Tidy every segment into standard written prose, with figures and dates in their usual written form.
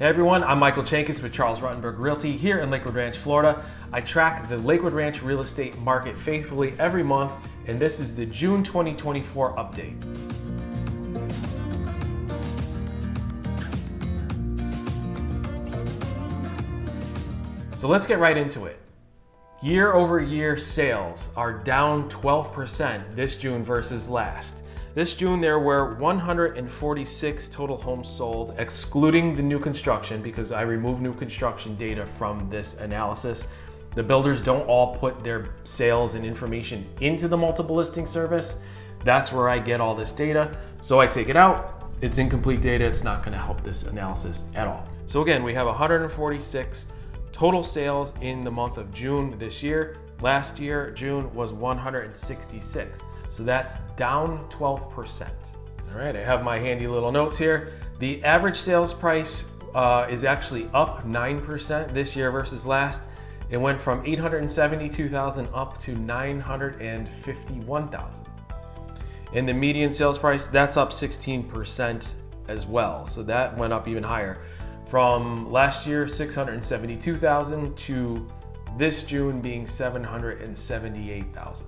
Hey everyone, I'm Michael Chenkus with Charles Ruttenberg Realty here in Lakewood Ranch, Florida. I track the Lakewood Ranch real estate market faithfully every month, and this is the June 2024 update. So let's get right into it. Year over year sales are down 12% this June versus last. This June, there were 146 total homes sold, excluding the new construction, because I remove new construction data from this analysis. The builders don't all put their sales and information into the multiple listing service. That's where I get all this data. So I take it out. It's incomplete data. It's not going to help this analysis at all. So again, we have 146 total sales in the month of June this year. Last year, June was 166. So that's down 12%. All right, I have my handy little notes here. The average sales price is actually up 9% this year versus last. It went from $872,000 up to $951,000. And the median sales price, that's up 16% as well. So that went up even higher. From last year, $672,000 to this June being $778,000.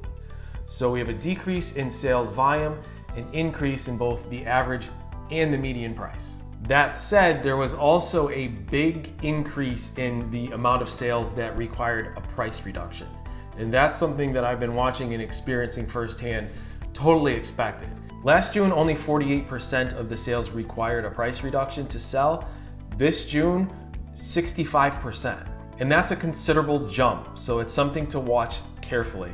So we have a decrease in sales volume, an increase in both the average and the median price. That said, there was also a big increase in the amount of sales that required a price reduction. And that's something that I've been watching and experiencing firsthand, totally expected. Last June, only 48% of the sales required a price reduction to sell. This June, 65%. And that's a considerable jump, so it's something to watch carefully.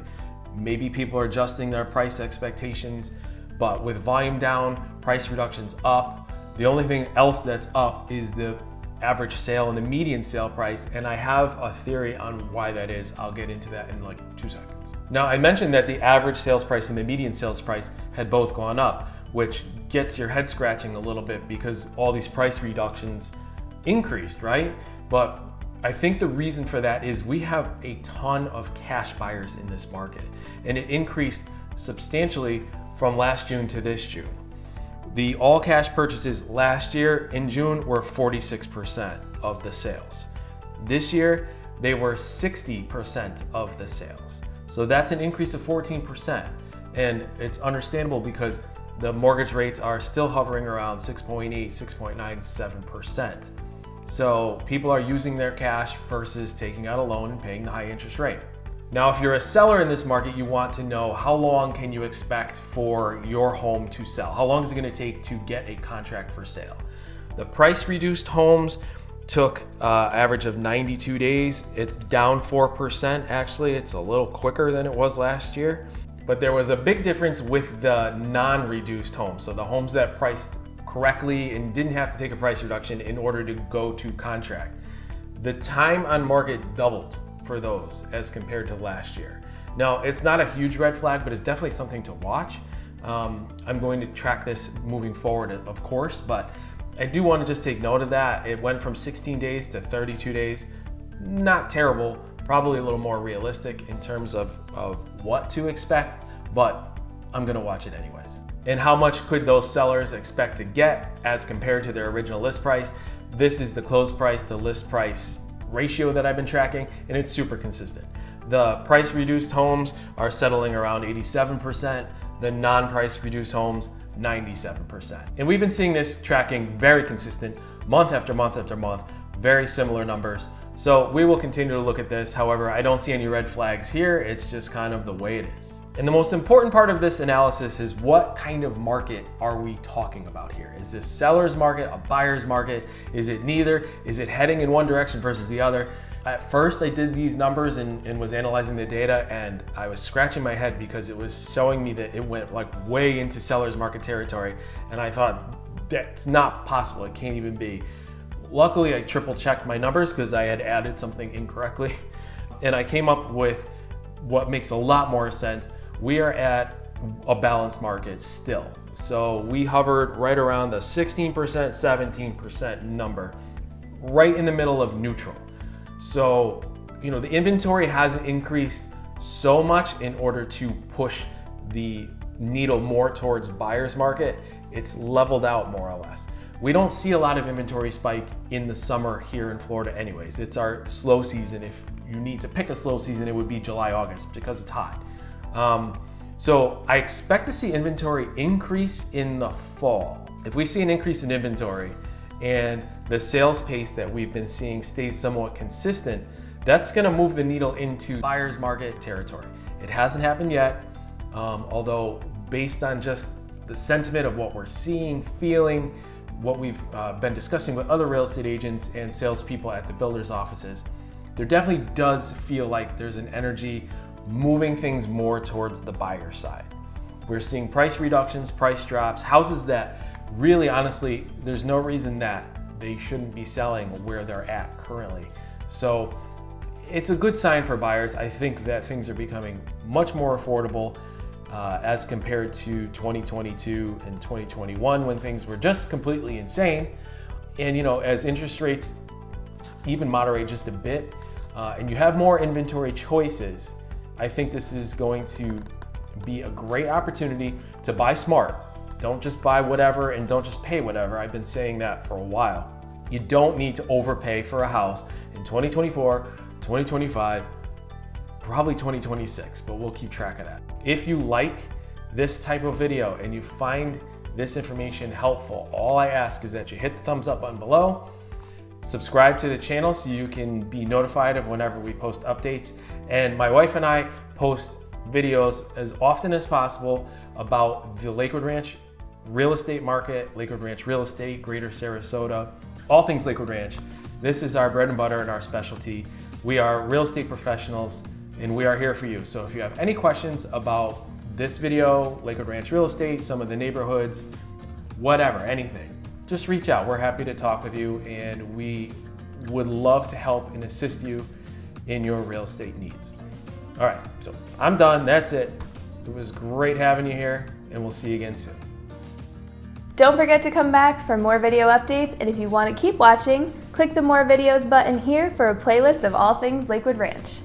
Maybe people are adjusting their price expectations, but with volume down, price reductions up. The only thing else that's up is the average sale and the median sale price, and I have a theory on why that is. I'll get into that in like 2 seconds. Now, I mentioned that the average sales price and the median sales price had both gone up, which gets your head scratching a little bit because all these price reductions increased, right? But I think the reason for that is we have a ton of cash buyers in this market, and it increased substantially from last June to this June. The all cash purchases last year in June were 46% of the sales. This year, they were 60% of the sales. So that's an increase of 14%. And it's understandable because the mortgage rates are still hovering around 6.8, 6.97%. So people are using their cash versus taking out a loan and paying the high interest rate. Now, if you're a seller in this market, you want to know how long can you expect for your home to sell? How long is it going to take to get a contract for sale? The price reduced homes took average of 92 days. It's down 4%. Actually, it's a little quicker than it was last year. But there was a big difference with the non-reduced homes. So the homes that priced correctly and didn't have to take a price reduction in order to go to contract. The time on market doubled for those as compared to last year. Now, it's not a huge red flag, but it's definitely something to watch. I'm going to track this moving forward, of course, but I do want to just take note of that. It went from 16 days to 32 days. Not terrible, probably a little more realistic in terms of what to expect, but I'm gonna watch it anyways. And how much could those sellers expect to get as compared to their original list price? This is the closed price to list price ratio that I've been tracking, and it's super consistent. The price reduced homes are settling around 87%, the non-price reduced homes, 97%. And we've been seeing this tracking very consistent month after month after month, very similar numbers. So we will continue to look at this. However, I don't see any red flags here. It's just kind of the way it is. And the most important part of this analysis is what kind of market are we talking about here? Is this seller's market, a buyer's market? Is it neither? Is it heading in one direction versus the other? At first, I did these numbers and was analyzing the data, and I was scratching my head because it was showing me that it went like way into seller's market territory. And I thought, that's not possible. It can't even be. Luckily, I triple checked my numbers because I had added something incorrectly. And I came up with what makes a lot more sense. We are at a balanced market still. So we hovered right around the 16%, 17% number, right in the middle of neutral. So, the inventory hasn't increased so much in order to push the needle more towards buyer's market. It's leveled out more or less. We don't see a lot of inventory spike in the summer here in Florida anyways. It's our slow season. If you need to pick a slow season, it would be July, August because it's hot. So I expect to see inventory increase in the fall. If we see an increase in inventory and the sales pace that we've been seeing stays somewhat consistent, that's gonna move the needle into buyer's market territory. It hasn't happened yet, although based on just the sentiment of what we're seeing, feeling, what we've been discussing with other real estate agents and salespeople at the builders' offices, there definitely does feel like there's an energy moving things more towards the buyer side. We're seeing price reductions, price drops, houses that really, honestly, there's no reason that they shouldn't be selling where they're at currently. So it's a good sign for buyers. I think that things are becoming much more affordable as compared to 2022 and 2021 when things were just completely insane. And as interest rates even moderate just a bit and you have more inventory choices, I think this is going to be a great opportunity to buy smart. Don't just buy whatever and don't just pay whatever. I've been saying that for a while. You don't need to overpay for a house in 2024, 2025, probably 2026, but we'll keep track of that. If you like this type of video and you find this information helpful, all I ask is that you hit the thumbs up button below, subscribe to the channel so you can be notified of whenever we post updates. And my wife and I post videos as often as possible about the Lakewood Ranch real estate market, Lakewood Ranch real estate, Greater Sarasota, all things Lakewood Ranch. This is our bread and butter and our specialty. We are real estate professionals and we are here for you. So if you have any questions about this video, Lakewood Ranch real estate, some of the neighborhoods, whatever, anything, just reach out. We're happy to talk with you and we would love to help and assist you in your real estate needs. All right, so I'm done. That's it. It was great having you here and we'll see you again soon. Don't forget to come back for more video updates, and if you want to keep watching, click the More Videos button here for a playlist of all things Lakewood Ranch.